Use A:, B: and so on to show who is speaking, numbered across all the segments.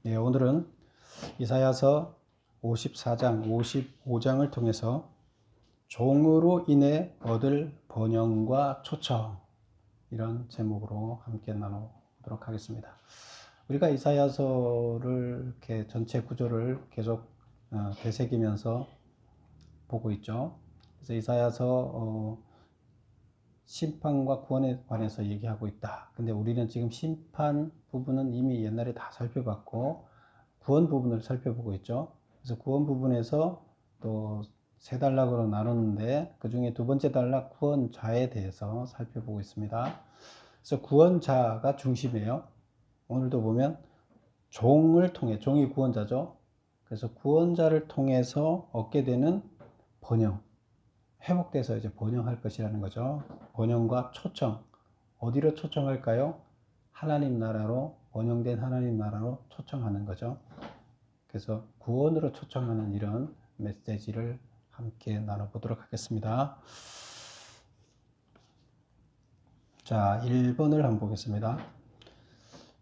A: 네, 오늘은 이사야서 54장, 55장을 통해서 종으로 인해 얻을 번영과 초청, 이런 제목으로 함께 나눠보도록 하겠습니다. 우리가 이사야서를 이렇게 전체 구조를 계속 되새기면서 보고 있죠. 그래서 이사야서 심판과 구원에 관해서 얘기하고 있다. 근데 우리는 지금 심판 부분은 이미 옛날에 다 살펴봤고 구원 부분을 살펴보고 있죠. 그래서 구원 부분에서 또 세 단락으로 나눴는데 그 중에 두 번째 단락 구원자에 대해서 살펴보고 있습니다. 그래서 구원자가 중심이에요. 오늘도 보면 종을 통해, 종이 구원자죠. 그래서 구원자를 통해서 얻게 되는 번영, 회복돼서 이제 번영할 것이라는 거죠. 번영과 초청. 어디로 초청할까요? 하나님 나라로, 번영된 하나님 나라로 초청하는 거죠. 그래서 구원으로 초청하는 이런 메시지를 함께 나눠보도록 하겠습니다. 자, 1번을 한번 보겠습니다.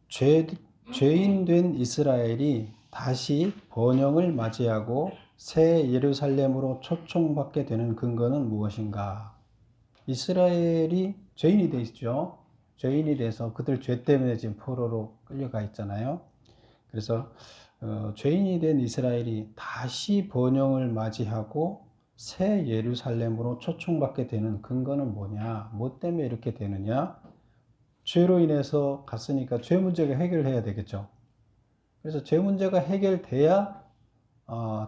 A: 죄인 된 이스라엘이 다시 번영을 맞이하고 새 예루살렘으로 초청받게 되는 근거는 무엇인가? 이스라엘이 죄인이 돼 있죠. 죄인이 돼서 그들 죄 때문에 지금 포로로 끌려가 있잖아요. 그래서 죄인이 된 이스라엘이 다시 번영을 맞이하고 새 예루살렘으로 초청받게 되는 근거는 뭐냐? 뭐 때문에 이렇게 되느냐? 죄로 인해서 갔으니까 죄 문제가 해결해야 되겠죠. 그래서 죄 문제가 해결돼야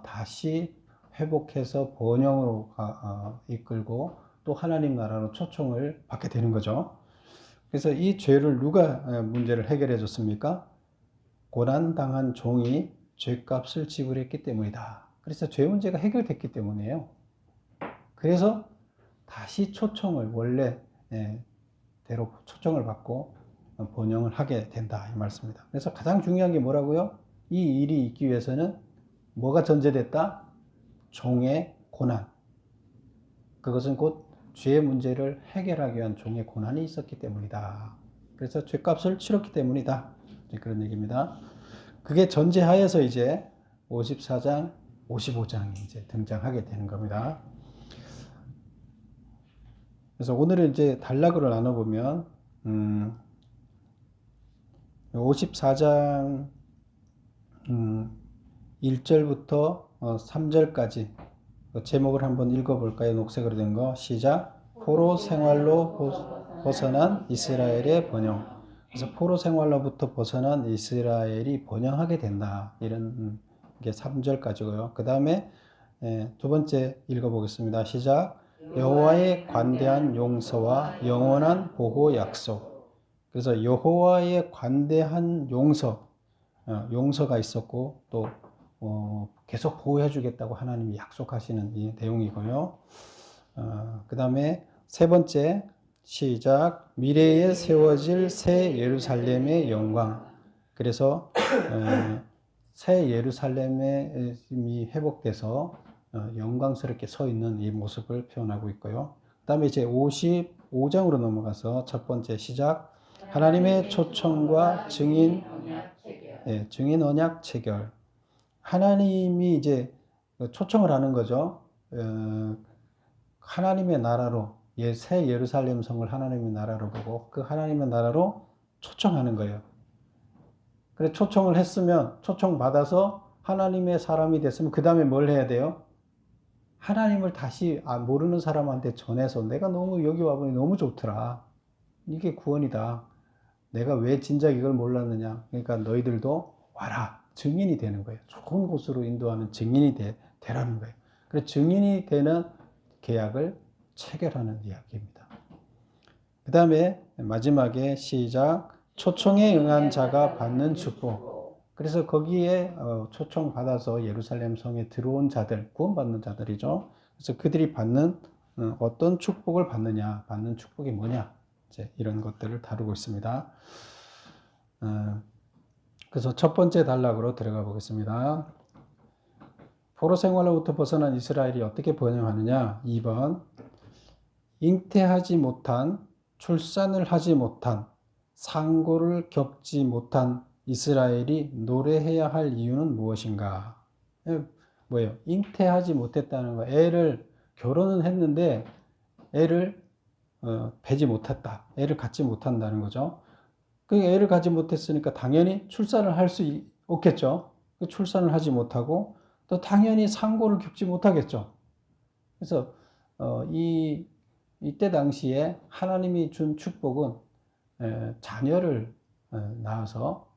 A: 다시 회복해서 번영으로 이끌고 또 하나님 나라로 초청을 받게 되는 거죠. 그래서 이 죄를 누가 문제를 해결해 줬습니까? 고난당한 종이 죄값을 지불했기 때문이다. 그래서 죄 문제가 해결됐기 때문이에요. 그래서 다시 초청을 원래 대로 초청을 받고 번영을 하게 된다 이 말씀입니다. 그래서 가장 중요한 게 뭐라고요? 이 일이 있기 위해서는 뭐가 전제됐다? 종의 고난. 그것은 곧 죄의 문제를 해결하기 위한 종의 고난이 있었기 때문이다. 그래서 죄값을 치렀기 때문이다. 그런 얘기입니다. 그게 전제하에서 이제 54장, 55장이 이제 등장하게 되는 겁니다. 그래서 오늘은 이제 단락으로 나눠보면 54장 1절부터 3절까지 제목을 한번 읽어볼까요? 녹색으로 된 거. 시작. 포로 생활로 벗어난 이스라엘의 번영. 그래서 포로 생활로부터 벗어난 이스라엘이 번영하게 된다. 이런 게 3절까지고요. 그 다음에 두 번째 읽어보겠습니다. 시작. 여호와의 관대한 용서와 영원한 보호 약속. 그래서 여호와의 관대한 용서가 있었고 또 계속 보호해 주겠다고 하나님이 약속하시는 이 내용이고요. 그 다음에 세 번째 시작. 미래에 세워질 새 예루살렘의 영광. 그래서 새 예루살렘이 회복돼서 영광스럽게 서 있는 이 모습을 표현하고 있고요. 그 다음에 이제 55장으로 넘어가서 첫 번째 시작. 하나님의 초청과 증인 언약 체결. 하나님이 이제 초청을 하는 거죠. 하나님의 나라로, 새 예루살렘 성을 하나님의 나라로 보고 그 하나님의 나라로 초청하는 거예요. 그래, 초청을 했으면, 초청받아서 하나님의 사람이 됐으면 그 다음에 뭘 해야 돼요? 하나님을 다시 모르는 사람한테 전해서 내가 너무 여기 와보니 너무 좋더라. 이게 구원이다. 내가 왜 진작 이걸 몰랐느냐. 그러니까 너희들도 와라. 증인이 되는 거예요. 좋은 곳으로 인도하는 증인이 되라는 거예요. 그래서 증인이 되는 계약을 체결하는 이야기입니다. 그 다음에 마지막에 시작. 초청에 응한 자가 받는 축복. 그래서 거기에 초청받아서 예루살렘 성에 들어온 자들, 구원받는 자들이죠. 그래서 그들이 받는 어떤 축복을 받느냐, 받는 축복이 뭐냐, 이제 이런 것들을 다루고 있습니다. 그래서 첫 번째 단락으로 들어가 보겠습니다. 포로 생활로부터 벗어난 이스라엘이 어떻게 번영하느냐? 2번. 잉태하지 못한, 출산을 하지 못한, 상고를 겪지 못한 이스라엘이 노래해야 할 이유는 무엇인가? 뭐예요? 잉태하지 못했다는 거. 애를 결혼은 했는데 애를 배지 못했다. 애를 갖지 못한다는 거죠. 그 애를 갖지 못했으니까 당연히 출산을 할 수 없겠죠. 출산을 하지 못하고 또 당연히 상고를 겪지 못하겠죠. 그래서 이때 당시에 하나님이 준 축복은 자녀를 낳아서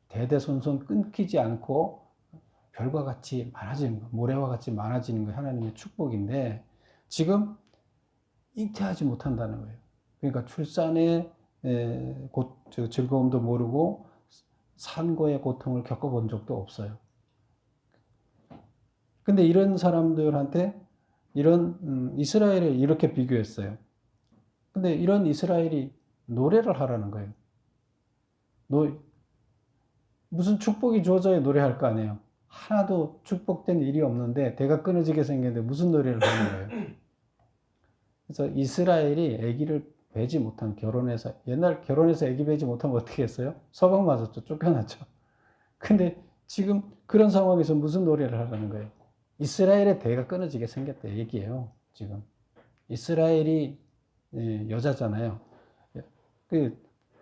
A: 대대손손 끊기지 않고 별과 같이 많아지는 거, 모래와 같이 많아지는 거 하나님의 축복인데 지금 잉태하지 못한다는 거예요. 그러니까 출산의 즐거움도 모르고 산고의 고통을 겪어본 적도 없어요. 근데 이런 사람들한테 이런 이스라엘을 이렇게 비교했어요. 근데 이런 이스라엘이 노래를 하라는 거예요. 무슨 축복이 주어져야 노래할 거 아니에요. 하나도 축복된 일이 없는데 대가 끊어지게 생겼는데 무슨 노래를 하는 거예요. 그래서 이스라엘이 아기를 배지 못한 옛날 결혼해서 아기 배지 못하면 어떻게 했어요? 서방 맞았죠. 쫓겨났죠. 근데 지금 그런 상황에서 무슨 노래를 하라는 거예요. 이스라엘의 대가 끊어지게 생겼다 얘기예요. 지금 이스라엘이 여자잖아요. 그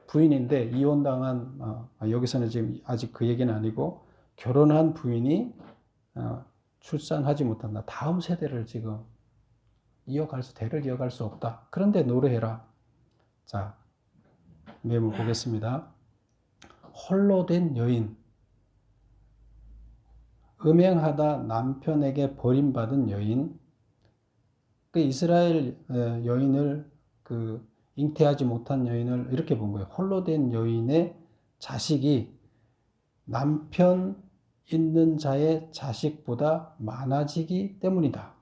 A: 부인인데 이혼당한 여기서는 지금 아직 그 얘기는 아니고 결혼한 부인이 출산하지 못한다. 다음 세대를 지금 대를 이어갈 수 없다. 그런데 노래해라. 자, 메모 보겠습니다. 홀로 된 여인, 음행하다 남편에게 버림받은 여인, 그 이스라엘 여인을 잉태하지 못한 여인을 이렇게 본 거예요. 홀로 된 여인의 자식이 남편 있는 자의 자식보다 많아지기 때문이다.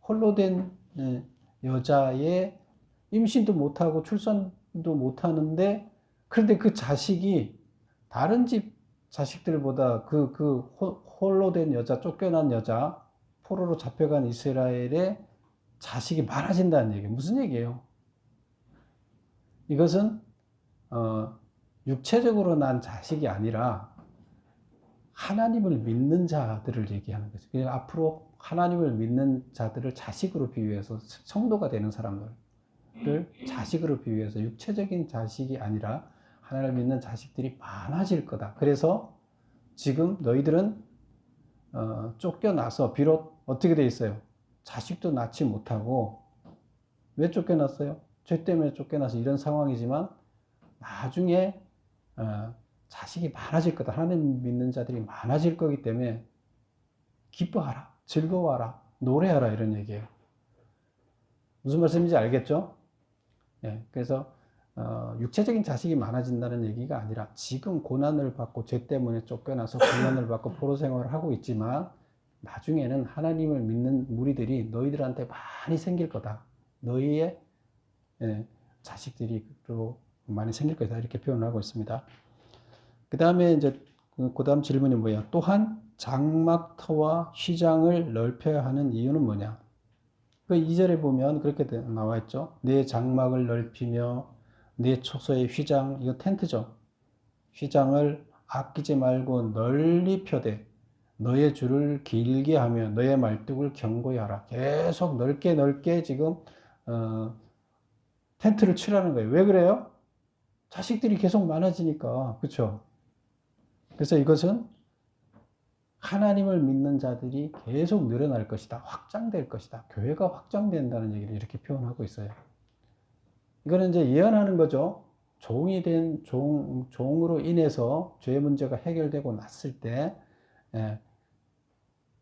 A: 홀로 된 여자의 임신도 못하고 출산도 못하는데 그런데 그 자식이 다른 집 자식들보다 홀로 된 여자, 쫓겨난 여자, 포로로 잡혀간 이스라엘의 자식이 많아진다는 얘기예요. 무슨 얘기예요? 이것은 육체적으로 난 자식이 아니라 하나님을 믿는 자들을 얘기하는 거죠. 그래서 앞으로 하나님을 믿는 자들을 자식으로 비유해서 성도가 되는 사람들을 자식으로 비유해서 육체적인 자식이 아니라 하나님을 믿는 자식들이 많아질 거다. 그래서 지금 너희들은 쫓겨나서 비록 어떻게 돼 있어요? 자식도 낳지 못하고 왜 쫓겨났어요? 죄 때문에 쫓겨나서 이런 상황이지만 나중에 자식이 많아질 거다. 하나님 믿는 자들이 많아질 거기 때문에 기뻐하라, 즐거워하라, 노래하라 이런 얘기예요. 무슨 말씀인지 알겠죠? 네, 그래서 육체적인 자식이 많아진다는 얘기가 아니라 지금 고난을 받고 죄 때문에 쫓겨나서 고난을 받고 포로 생활을 하고 있지만 나중에는 하나님을 믿는 무리들이 너희들한테 많이 생길 거다. 너희의 자식들이 많이 생길 거다. 이렇게 표현을 하고 있습니다. 그 다음에 이제 그 다음 질문이 뭐야? 또한 장막터와 휘장을 넓혀야 하는 이유는 뭐냐? 그 2절에 보면 그렇게 나와 있죠. 내 장막을 넓히며 내 초소의 휘장, 이거 텐트죠. 휘장을 아끼지 말고 널리 펴되 너의 줄을 길게 하며 너의 말뚝을 견고히 하라. 계속 넓게 지금 텐트를 치라는 거예요. 왜 그래요? 자식들이 계속 많아지니까. 그렇죠? 그래서 이것은 하나님을 믿는 자들이 계속 늘어날 것이다. 확장될 것이다. 교회가 확장된다는 얘기를 이렇게 표현하고 있어요. 이거는 이제 예언하는 거죠. 종이 된 종으로 인해서 죄 문제가 해결되고 났을 때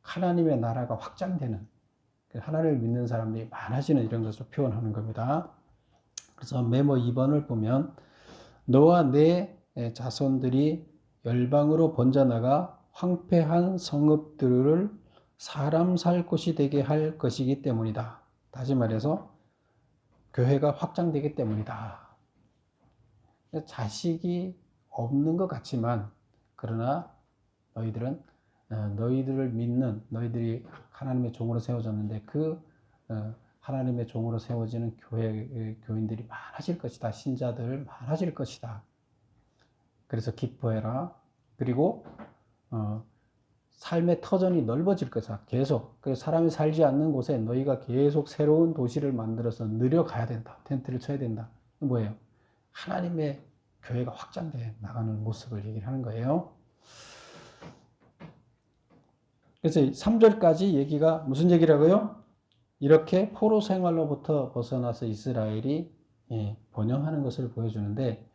A: 하나님의 나라가 확장되는, 하나님을 믿는 사람들이 많아지는 이런 것을 표현하는 겁니다. 그래서 메모 2번을 보면 너와 내 자손들이 열방으로 번져나가 황폐한 성읍들을 사람 살 곳이 되게 할 것이기 때문이다. 다시 말해서 교회가 확장되기 때문이다. 자식이 없는 것 같지만 그러나 너희들은 너희들을 믿는, 너희들이 하나님의 종으로 세워졌는데 그 하나님의 종으로 세워지는 교인들이 많아질 것이다. 신자들 많아질 것이다. 그래서 기뻐해라. 그리고 삶의 터전이 넓어질 거다. 계속. 그 사람이 살지 않는 곳에 너희가 계속 새로운 도시를 만들어서 늘려가야 된다. 텐트를 쳐야 된다. 뭐예요? 하나님의 교회가 확장돼 나가는 모습을 얘기를 하는 거예요. 그래서 3절까지 얘기가 무슨 얘기라고요? 이렇게 포로 생활로부터 벗어나서 이스라엘이 번영하는 것을 보여주는데,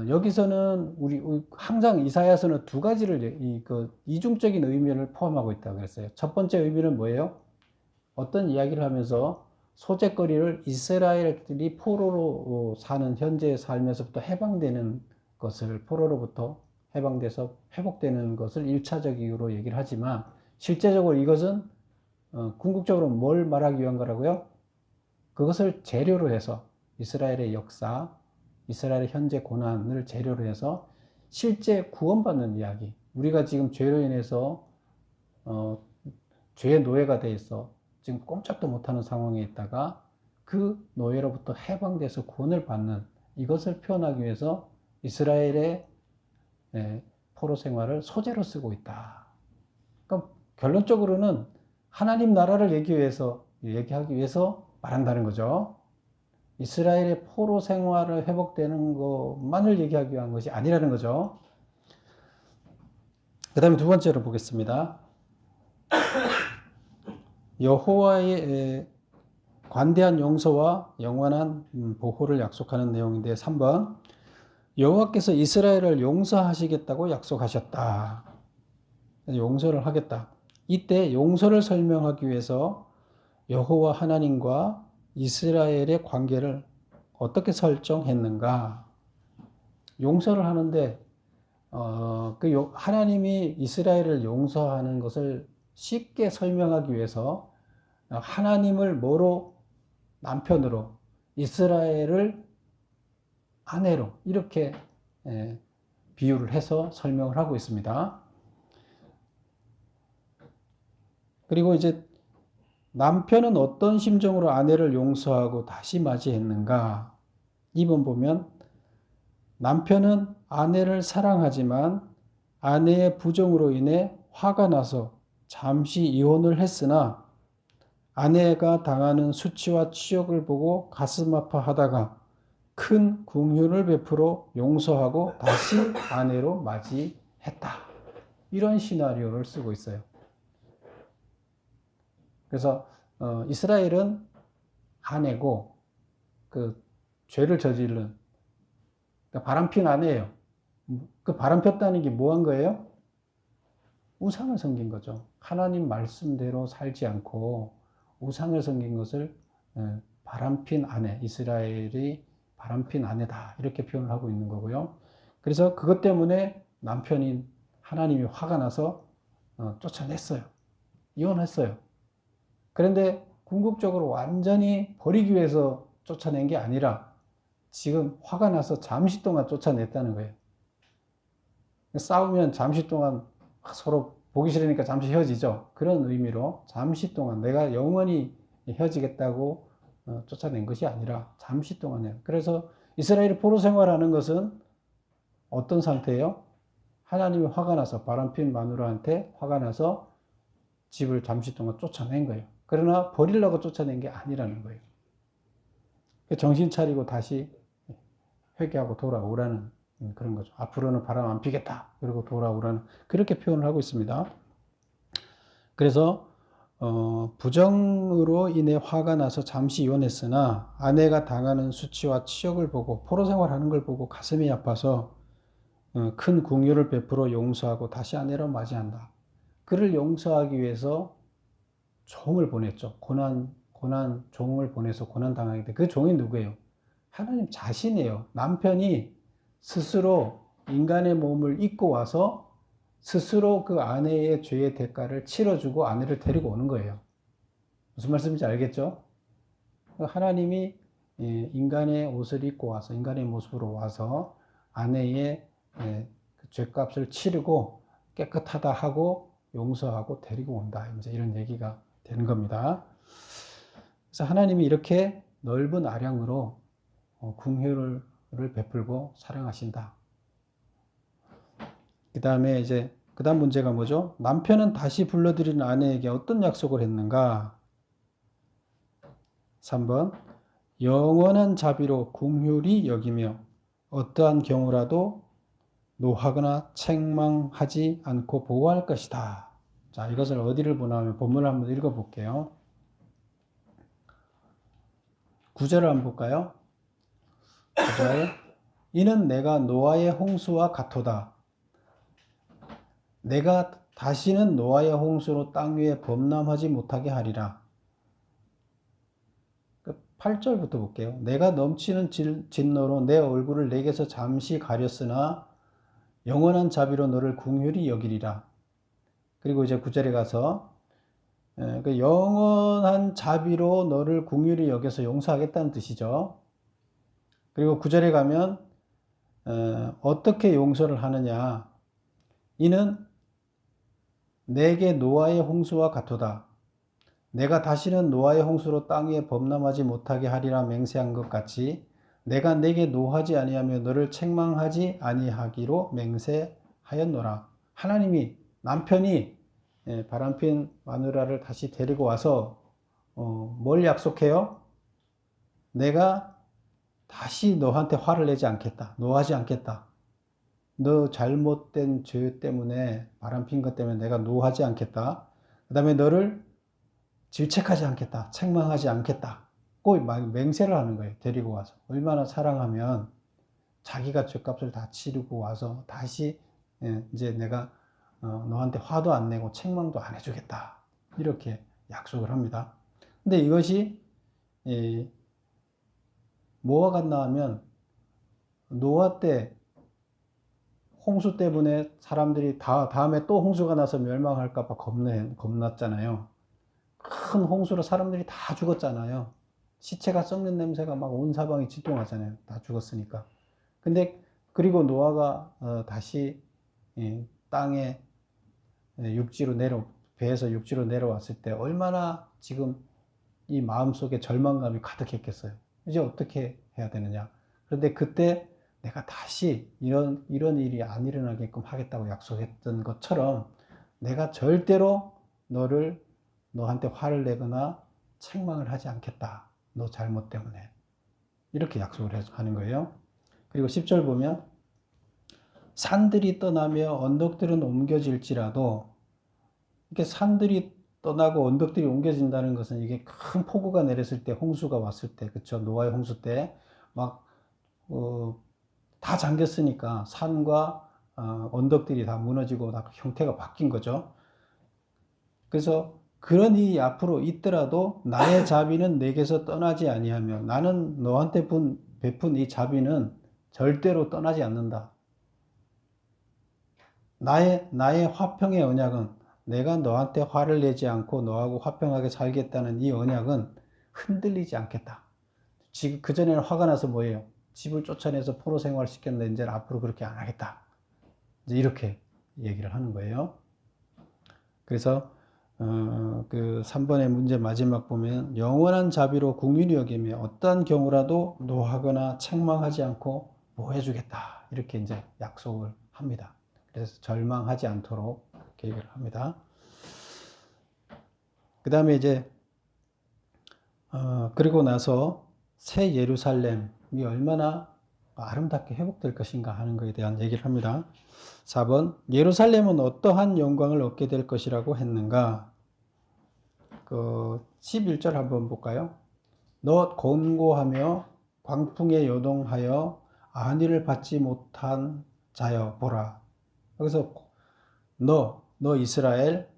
A: 여기서는 우리 항상 이사야서는 두 가지를 이중적인 의미를 포함하고 있다고 그랬어요. 첫 번째 의미는 뭐예요? 어떤 이야기를 하면서 소재거리를 이스라엘들이 포로로 사는 현재의 삶에서부터 해방되는 것을, 포로로부터 해방돼서 회복되는 것을 1차적 이유로 얘기를 하지만, 실제적으로 이것은 궁극적으로 뭘 말하기 위한 거라고요? 그것을 재료로 해서 이스라엘의 역사, 이스라엘의 현재 고난을 재료로 해서 실제 구원받는 이야기, 우리가 지금 죄로 인해서 죄의 노예가 돼 있어 지금 꼼짝도 못하는 상황에 있다가 그 노예로부터 해방돼서 구원을 받는, 이것을 표현하기 위해서 이스라엘의 포로 생활을 소재로 쓰고 있다. 그러니까 결론적으로는 하나님 나라를 얘기하기 위해서 말한다는 거죠. 이스라엘의 포로 생활을 회복되는 것만을 얘기하기 위한 것이 아니라는 거죠. 그 다음에 두 번째로 보겠습니다. 여호와의 관대한 용서와 영원한 보호를 약속하는 내용인데, 3번 여호와께서 이스라엘을 용서하시겠다고 약속하셨다. 용서를 하겠다. 이때 용서를 설명하기 위해서 여호와 하나님과 이스라엘의 관계를 어떻게 설정했는가? 용서를 하는데 하나님이 이스라엘을 용서하는 것을 쉽게 설명하기 위해서 하나님을 뭐로? 남편으로, 이스라엘을 아내로, 이렇게 비유를 해서 설명을 하고 있습니다. 그리고 이제 남편은 어떤 심정으로 아내를 용서하고 다시 맞이했는가? 2번 보면 남편은 아내를 사랑하지만 아내의 부정으로 인해 화가 나서 잠시 이혼을 했으나 아내가 당하는 수치와 치욕을 보고 가슴 아파하다가 큰 긍휼을 베풀어 용서하고 다시 아내로 맞이했다. 이런 시나리오를 쓰고 있어요. 그래서 이스라엘은 아내고 그 죄를 저지른, 그러니까 바람핀 아내예요. 그 바람 폈다는 게 뭐 한 거예요? 우상을 섬긴 거죠. 하나님 말씀대로 살지 않고 우상을 섬긴 것을 바람핀 아내, 이스라엘이 바람핀 아내다, 이렇게 표현을 하고 있는 거고요. 그래서 그것 때문에 남편인 하나님이 화가 나서 쫓아냈어요. 이혼했어요. 그런데 궁극적으로 완전히 버리기 위해서 쫓아낸 게 아니라 지금 화가 나서 잠시 동안 쫓아냈다는 거예요. 싸우면 잠시 동안 서로 보기 싫으니까 잠시 헤어지죠. 그런 의미로 잠시 동안, 내가 영원히 헤어지겠다고 쫓아낸 것이 아니라 잠시 동안이에요. 그래서 이스라엘이 포로 생활하는 것은 어떤 상태예요? 하나님이 화가 나서, 바람핀 마누라한테 화가 나서 집을 잠시 동안 쫓아낸 거예요. 그러나 버리려고 쫓아낸 게 아니라는 거예요. 정신 차리고 다시 회개하고 돌아오라는 그런 거죠. 앞으로는 바람 안 피겠다. 그리고 돌아오라는, 그렇게 표현을 하고 있습니다. 그래서 부정으로 인해 화가 나서 잠시 이혼했으나 아내가 당하는 수치와 치욕을 보고, 포로 생활하는 걸 보고 가슴이 아파서 큰 긍휼을 베풀어 용서하고 다시 아내로 맞이한다. 그를 용서하기 위해서 종을 보냈죠. 고난 종을 보내서 고난 당하게 돼. 그 종이 누구예요? 하나님 자신이에요. 남편이 스스로 인간의 몸을 입고 와서 스스로 그 아내의 죄의 대가를 치러주고 아내를 데리고 오는 거예요. 무슨 말씀인지 알겠죠? 하나님이 인간의 옷을 입고 와서, 인간의 모습으로 와서 아내의 죄값을 치르고 깨끗하다 하고 용서하고 데리고 온다. 이제 이런 얘기가 되는 겁니다. 그래서 하나님이 이렇게 넓은 아량으로 긍휼을 베풀고 사랑하신다. 그 다음에 이제 그 다음 문제가 뭐죠? 남편은 다시 불러들인 아내에게 어떤 약속을 했는가? 3번 영원한 자비로 긍휼히 여기며 어떠한 경우라도 노하거나 책망하지 않고 보호할 것이다. 자, 이것을 어디를 보냐면 본문을 한번 읽어볼게요. 9절을 한번 볼까요? 9절 이는 내가 노아의 홍수와 같도다. 내가 다시는 노아의 홍수로 땅 위에 범람하지 못하게 하리라. 8절부터 볼게요. 내가 넘치는 진노로 내 얼굴을 내게서 잠시 가렸으나 영원한 자비로 너를 긍휼히 여기리라. 그리고 이제 9절에 가서 그 영원한 자비로 너를 긍휼히 여겨서 용서하겠다는 뜻이죠. 그리고 9절에 가면 어떻게 용서를 하느냐. 이는 내게 노아의 홍수와 같도다. 내가 다시는 노아의 홍수로 땅 위에 범람하지 못하게 하리라 맹세한 것 같이 내가 내게 노하지 아니하며 너를 책망하지 아니하기로 맹세하였노라. 하나님이 남편이 바람핀 마누라를 다시 데리고 와서 뭘 약속해요? 내가 다시 너한테 화를 내지 않겠다. 노하지 않겠다. 너 잘못된 죄 때문에 바람핀 것 때문에 내가 노하지 않겠다. 그 다음에 너를 질책하지 않겠다. 책망하지 않겠다. 꼭 맹세를 하는 거예요. 데리고 와서. 얼마나 사랑하면 자기가 죄값을 다 치르고 와서 다시 이제 내가 너한테 화도 안 내고 책망도 안 해주겠다. 이렇게 약속을 합니다. 근데 이것이 뭐와 같나 하면 노아 때 홍수 때문에 사람들이 다음에 또 홍수가 나서 멸망할까봐 겁났잖아요. 큰 홍수로 사람들이 다 죽었잖아요. 시체가 썩는 냄새가 막 온 사방이 진동하잖아요. 다 죽었으니까. 근데 그리고 노아가 다시 땅에 배에서 육지로 내려왔을 때 얼마나 지금 이 마음속에 절망감이 가득했겠어요. 이제 어떻게 해야 되느냐. 그런데 그때 내가 다시 이런 일이 안 일어나게끔 하겠다고 약속했던 것처럼 내가 절대로 너한테 화를 내거나 책망을 하지 않겠다. 너 잘못 때문에. 이렇게 약속을 하는 거예요. 그리고 10절 보면 산들이 떠나며 언덕들은 옮겨질지라도 이렇게 산들이 떠나고 언덕들이 옮겨진다는 것은 이게 큰 폭우가 내렸을 때 홍수가 왔을 때 그쵸 노아의 홍수 때 막 다 잠겼으니까 산과 언덕들이 다 무너지고 다 형태가 바뀐 거죠. 그래서 그런 일이 앞으로 있더라도 나의 자비는 내게서 떠나지 아니하며 나는 너한테 베푼 이 자비는 절대로 떠나지 않는다. 나의 화평의 언약은 내가 너한테 화를 내지 않고 너하고 화평하게 살겠다는 이 언약은 흔들리지 않겠다. 지금 그전에는 화가 나서 뭐예요? 집을 쫓아내서 포로 생활 시켰는데 이제 앞으로 그렇게 안 하겠다. 이제 이렇게 얘기를 하는 거예요. 그래서 그 3번의 문제 마지막 보면 영원한 자비로 긍휼히 여기며 어떠한 경우라도 노하거나 책망하지 않고 보호해주겠다. 이렇게 이제 약속을 합니다. 그래서 절망하지 않도록 이렇게 얘기를 합니다. 그 다음에 이제 그리고 나서 새 예루살렘이 얼마나 아름답게 회복될 것인가 하는 것에 대한 얘기를 합니다. 4번 예루살렘은 어떠한 영광을 얻게 될 것이라고 했는가? 그 11절 한번 볼까요? 너 곤고하며 광풍에 요동하여 안위를 받지 못한 자여 보라. 여기서 너 이스라엘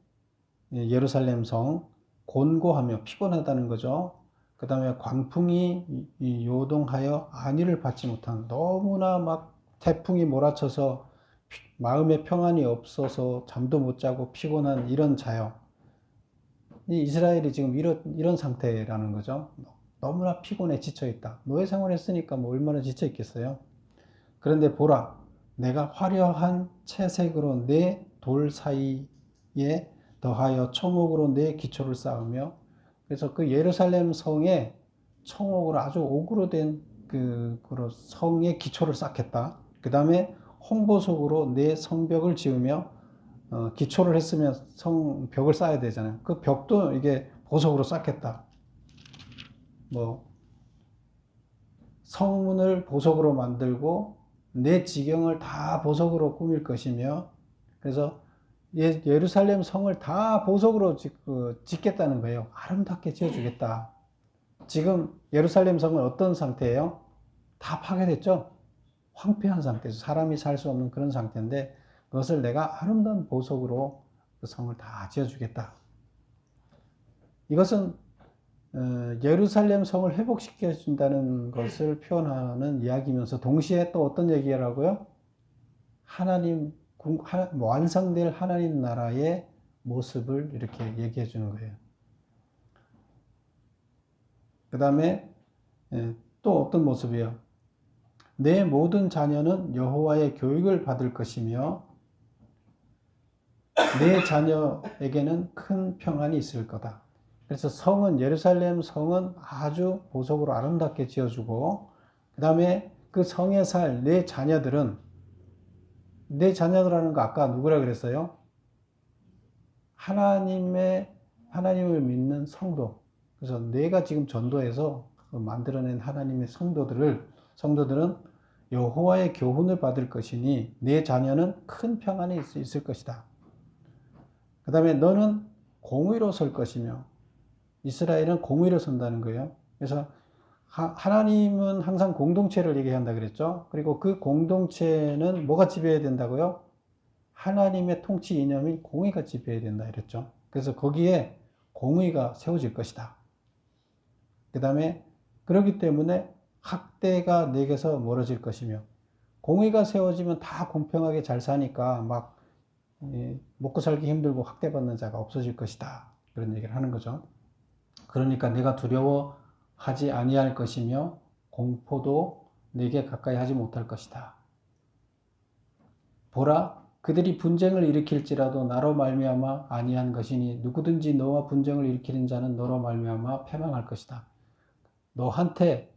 A: 예루살렘 성 곤고하며 피곤하다는 거죠. 그 다음에 광풍이 요동하여 안위를 받지 못한 너무나 막 태풍이 몰아쳐서 마음의 평안이 없어서 잠도 못 자고 피곤한 이런 자요. 이 이스라엘이 지금 이런 상태라는 거죠. 너무나 피곤해 지쳐 있다. 노예 생활 했으니까 뭐 얼마나 지쳐 있겠어요. 그런데 보라, 내가 화려한 채색으로 내 돌 사이에 더하여 청옥으로 내 기초를 쌓으며, 그래서 그 예루살렘 성에 청옥으로 아주 옥으로 된 그 성의 기초를 쌓겠다. 그 다음에 홍보석으로 내 성벽을 지으며 기초를 했으면 성벽을 쌓아야 되잖아요. 그 벽도 이게 보석으로 쌓겠다. 뭐 성문을 보석으로 만들고 내 지경을 다 보석으로 꾸밀 것이며, 그래서 예루살렘 성을 다 보석으로 짓겠다는 거예요. 아름답게 지어주겠다. 지금 예루살렘 성은 어떤 상태예요? 다 파괴됐죠? 황폐한 상태죠. 사람이 살 수 없는 그런 상태인데 그것을 내가 아름다운 보석으로 그 성을 다 지어주겠다. 이것은 예루살렘 성을 회복시켜 준다는 것을 표현하는 이야기면서 동시에 또 어떤 얘기라고요? 하나님 완성될 하나님 나라의 모습을 이렇게 얘기해 주는 거예요. 그 다음에 또 어떤 모습이에요? 내 모든 자녀는 여호와의 교육을 받을 것이며 내 자녀에게는 큰 평안이 있을 거다. 그래서 예루살렘 성은 아주 보석으로 아름답게 지어주고, 그 다음에 그 성에 살 내 자녀들은, 내 자녀들하는 거 아까 누구라 그랬어요? 하나님을 믿는 성도. 그래서 내가 지금 전도해서 만들어낸 하나님의 성도들은 여호와의 교훈을 받을 것이니 내 자녀는 큰 평안이 있을 것이다. 그 다음에 너는 공의로 설 것이며, 이스라엘은 공의로 선다는 거예요. 그래서 하나님은 항상 공동체를 얘기한다 그랬죠. 그리고 그 공동체는 뭐가 지배해야 된다고요? 하나님의 통치 이념인 공의가 지배해야 된다 이랬죠. 그래서 거기에 공의가 세워질 것이다. 그 다음에 그렇기 때문에 학대가 내게서 멀어질 것이며, 공의가 세워지면 다 공평하게 잘 사니까 막 먹고 살기 힘들고 학대받는 자가 없어질 것이다. 그런 얘기를 하는 거죠. 그러니까 내가 두려워하지 아니할 것이며 공포도 내게 가까이 하지 못할 것이다. 보라, 그들이 분쟁을 일으킬지라도 나로 말미암아 아니한 것이니 누구든지 너와 분쟁을 일으키는 자는 너로 말미암아 패망할 것이다. 너한테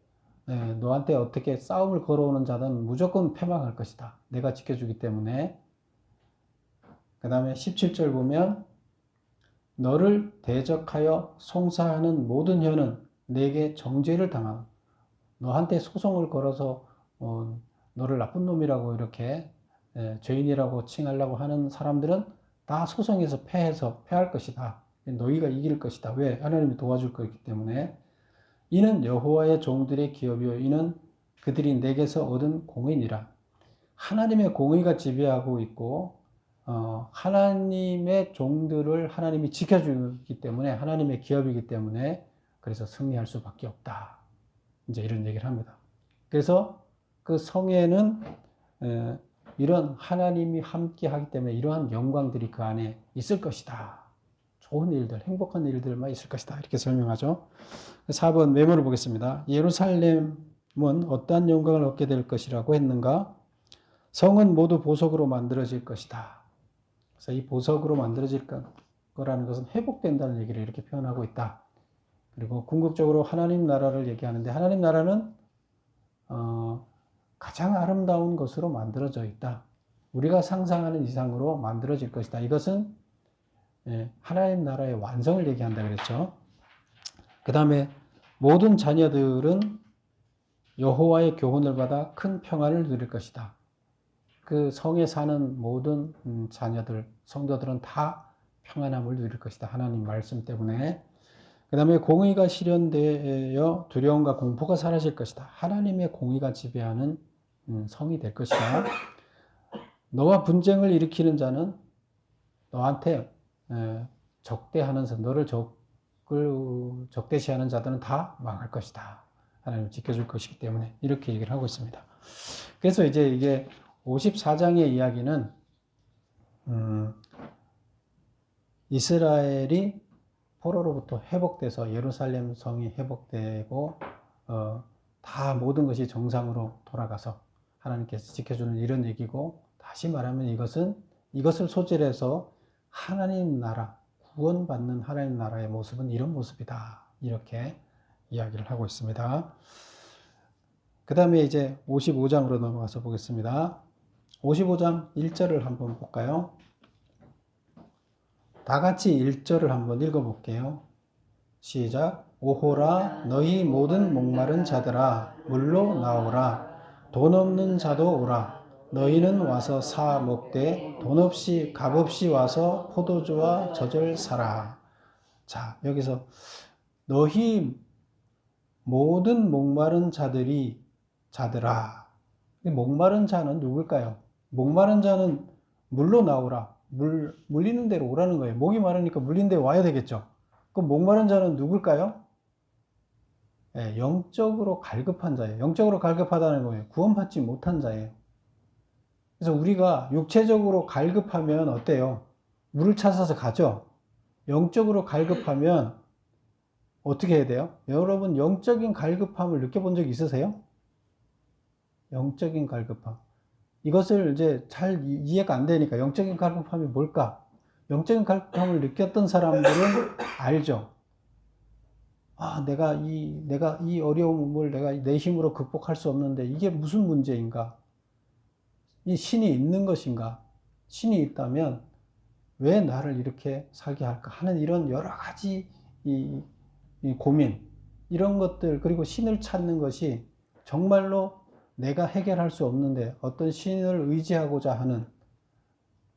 A: 어떻게 싸움을 걸어오는 자는 무조건 패망할 것이다. 내가 지켜주기 때문에. 그 다음에 17절 보면 너를 대적하여 송사하는 모든 혀는 내게 정죄를 당하고, 너한테 소송을 걸어서 너를 나쁜 놈이라고 이렇게 죄인이라고 칭하려고 하는 사람들은 다 소송에서 패할 것이다. 너희가 이길 것이다. 왜? 하나님이 도와줄 거기 때문에. 이는 여호와의 종들의 기업이요 이는 그들이 내게서 얻은 공의니라. 하나님의 공의가 지배하고 있고 하나님의 종들을 하나님이 지켜주기 때문에, 하나님의 기업이기 때문에 그래서 승리할 수밖에 없다. 이제 이런 얘기를 합니다. 그래서 그 성에는 이런 하나님이 함께 하기 때문에 이러한 영광들이 그 안에 있을 것이다. 좋은 일들, 행복한 일들만 있을 것이다. 이렇게 설명하죠. 4번 메모를 보겠습니다. 예루살렘은 어떠한 영광을 얻게 될 것이라고 했는가? 성은 모두 보석으로 만들어질 것이다. 그래서 이 보석으로 만들어질 거라는 것은 회복된다는 얘기를 이렇게 표현하고 있다. 그리고 궁극적으로 하나님 나라를 얘기하는데, 하나님 나라는 가장 아름다운 것으로 만들어져 있다. 우리가 상상하는 이상으로 만들어질 것이다. 이것은 하나님 나라의 완성을 얘기한다 그랬죠. 그 다음에 모든 자녀들은 여호와의 교훈을 받아 큰 평안을 누릴 것이다. 그 성에 사는 모든 자녀들, 성도들은 다 평안함을 누릴 것이다. 하나님 말씀 때문에. 그 다음에 공의가 실현되어 두려움과 공포가 사라질 것이다. 하나님의 공의가 지배하는 성이 될 것이다. 너와 분쟁을 일으키는 자는 너한테 적대하는 너를 적대시하는 자들은 다 망할 것이다. 하나님 지켜줄 것이기 때문에 이렇게 얘기를 하고 있습니다. 그래서 이제 이게 54장의 이야기는 이스라엘이 포로로부터 회복돼서 예루살렘 성이 회복되고 다 모든 것이 정상으로 돌아가서 하나님께서 지켜주는 이런 얘기고, 다시 말하면 이것을 소재로 해서 하나님 나라, 구원받는 하나님 나라의 모습은 이런 모습이다. 이렇게 이야기를 하고 있습니다. 그 다음에 이제 55장으로 넘어가서 보겠습니다. 55장 1절을 한번 볼까요? 다 같이 1절을 한번 읽어볼게요. 시작. 오호라 너희 모든 목마른 자들아 물로 나오라. 돈 없는 자도 오라. 너희는 와서 사 먹되 돈 없이 값 없이 와서 포도주와 젖을 사라. 자, 여기서 너희 모든 목마른 자들아. 목마른 자는 누굴까요? 목마른 자는 물로 나오라. 물리는 대로 오라는 거예요. 목이 마르니까 물린 데 와야 되겠죠. 그럼 목마른 자는 누굴까요? 네, 영적으로 갈급한 자예요. 영적으로 갈급하다는 거예요. 구원받지 못한 자예요. 그래서 우리가 육체적으로 갈급하면 어때요? 물을 찾아서 가죠. 영적으로 갈급하면 어떻게 해야 돼요? 여러분 영적인 갈급함을 느껴본 적 있으세요? 영적인 갈급함. 이것을 이제 잘 이해가 안 되니까 영적인 갈급함이 뭘까? 영적인 갈급함을 느꼈던 사람들은 알죠. 아, 내가 이 어려움을 내가 내 힘으로 극복할 수 없는데 이게 무슨 문제인가? 이 신이 있는 것인가? 신이 있다면 왜 나를 이렇게 살게 할까? 하는 이런 여러 가지 이 고민, 이런 것들, 그리고 신을 찾는 것이 정말로 내가 해결할 수 없는데 어떤 신을 의지하고자 하는,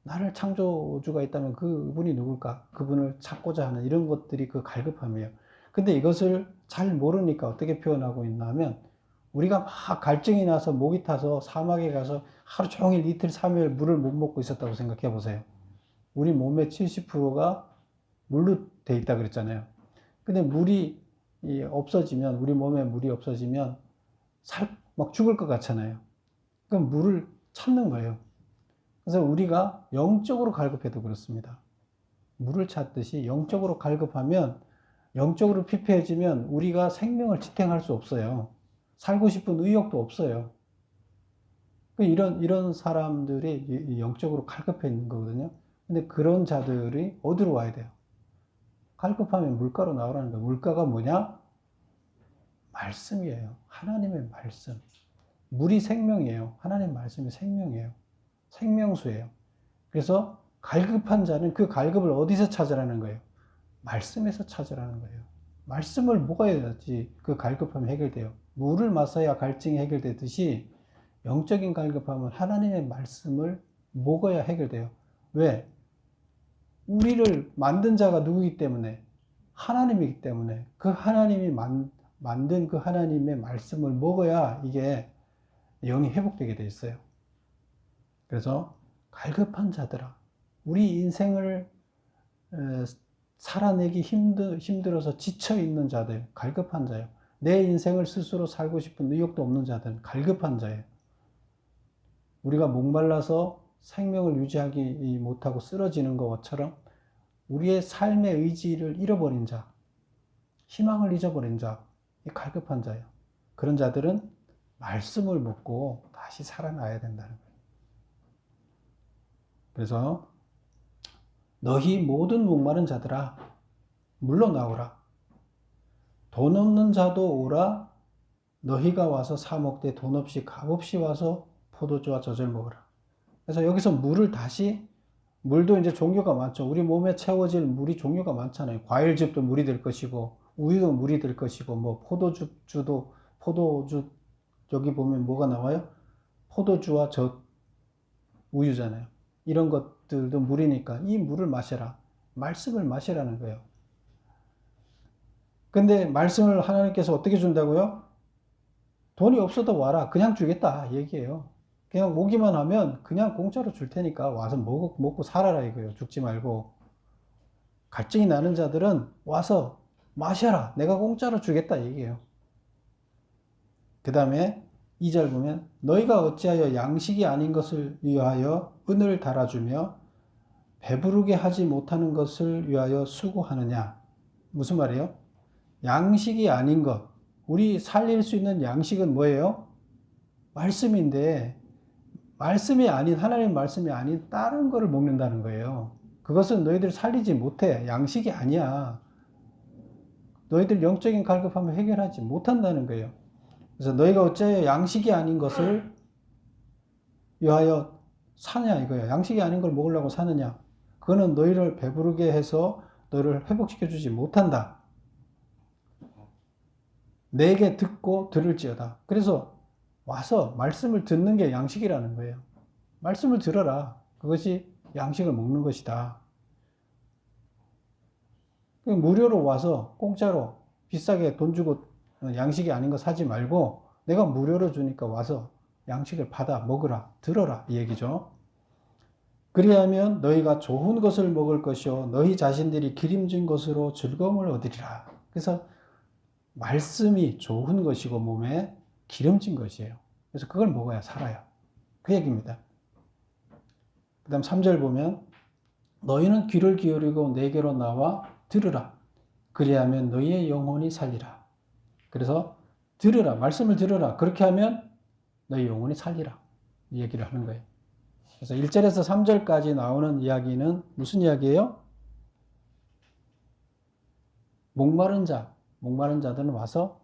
A: 나를 창조주가 있다면 그분이 누굴까? 그분을 찾고자 하는 이런 것들이 그 갈급함이에요. 근데 이것을 잘 모르니까 어떻게 표현하고 있냐면, 우리가 막 갈증이 나서 목이 타서 사막에 가서 하루 종일 이틀 3일 물을 못 먹고 있었다고 생각해 보세요. 우리 몸의 70%가 물로 돼 있다 그랬잖아요. 근데 물이 없어지면, 우리 몸에 물이 없어지면 막 죽을 것 같잖아요. 그럼 물을 찾는 거예요. 그래서 우리가 영적으로 갈급해도 그렇습니다. 물을 찾듯이 영적으로 갈급하면, 영적으로 피폐해지면 우리가 생명을 지탱할 수 없어요. 살고 싶은 의욕도 없어요. 이런 사람들이 영적으로 갈급해 있는 거거든요. 근데 그런 자들이 어디로 와야 돼요? 갈급하면 물가로 나오라는 거예요. 물가가 뭐냐? 말씀이에요. 하나님의 말씀. 물이 생명이에요. 하나님의 말씀이 생명이에요. 생명수예요. 그래서 갈급한 자는 그 갈급을 어디서 찾으라는 거예요? 말씀에서 찾으라는 거예요. 말씀을 먹어야지 그 갈급함이 해결돼요. 물을 마셔야 갈증이 해결되듯이 영적인 갈급함은 하나님의 말씀을 먹어야 해결돼요. 왜? 우리를 만든 자가 누구이기 때문에? 하나님이기 때문에. 그 하나님이 만든 그 하나님의 말씀을 먹어야 이게 영이 회복되게 돼 있어요. 그래서 갈급한 자들아, 우리 인생을 살아내기 힘들어서 지쳐있는 자들, 갈급한 자예요. 내 인생을 스스로 살고 싶은 의욕도 없는 자들은 갈급한 자예요. 우리가 목말라서 생명을 유지하기 못하고 쓰러지는 것처럼 우리의 삶의 의지를 잃어버린 자, 희망을 잊어버린 자, 이 갈급한 자예요. 그런 자들은 말씀을 먹고 다시 살아나야 된다는 거예요. 그래서 너희 모든 목마른 자들아 물로 나오라. 돈 없는 자도 오라. 너희가 와서 사 먹되 돈 없이 값 없이 와서 포도주와 젖을 먹으라. 그래서 여기서 물도 이제 종류가 많죠. 우리 몸에 채워질 물이 종류가 많잖아요. 과일즙도 물이 될 것이고, 우유도 물이 될 것이고, 뭐 포도주, 여기 보면 뭐가 나와요? 포도주와 젖, 우유잖아요. 이런 것들도 물이니까 이 물을 마셔라. 말씀을 마시라는 거예요. 근데 말씀을 하나님께서 어떻게 준다고요? 돈이 없어도 와라. 그냥 주겠다 얘기해요. 그냥 오기만 하면 그냥 공짜로 줄 테니까 와서 먹고 살아라 이거예요. 죽지 말고. 갈증이 나는 자들은 와서 마셔라. 내가 공짜로 주겠다 얘기해요. 그 다음에 2절 보면 너희가 어찌하여 양식이 아닌 것을 위하여 은을 달아주며 배부르게 하지 못하는 것을 위하여 수고하느냐. 무슨 말이에요? 양식이 아닌 것. 우리 살릴 수 있는 양식은 뭐예요? 말씀인데, 말씀이 아닌, 하나님 말씀이 아닌 다른 거를 먹는다는 거예요. 그것은 너희들 살리지 못해. 양식이 아니야. 너희들 영적인 갈급함을 해결하지 못한다는 거예요. 그래서 너희가 어찌하여 양식이 아닌 것을 위하여 사냐 이거야. 양식이 아닌 걸 먹으려고 사느냐. 그거는 너희를 배부르게 해서 너를 회복시켜 주지 못한다. 내게 듣고 들을지어다. 그래서 와서 말씀을 듣는 게 양식이라는 거예요. 말씀을 들어라. 그것이 양식을 먹는 것이다. 무료로 와서 공짜로 비싸게 돈 주고 양식이 아닌 거 사지 말고 내가 무료로 주니까 와서 양식을 받아 먹으라. 들어라. 이 얘기죠. 그리하면 너희가 좋은 것을 먹을 것이요 너희 자신들이 기름진 것으로 즐거움을 얻으리라. 그래서 말씀이 좋은 것이고 몸에 기름진 것이에요. 그래서 그걸 먹어야 살아요. 그 얘기입니다. 그 다음 3절 보면 너희는 귀를 기울이고 내게로 나와 들으라. 그리하면 너희의 영혼이 살리라. 그래서 들으라. 말씀을 들으라. 그렇게 하면 너희 영혼이 살리라. 이 얘기를 하는 거예요. 그래서 1절에서 3절까지 나오는 이야기는 무슨 이야기예요? 목마른 자들은 와서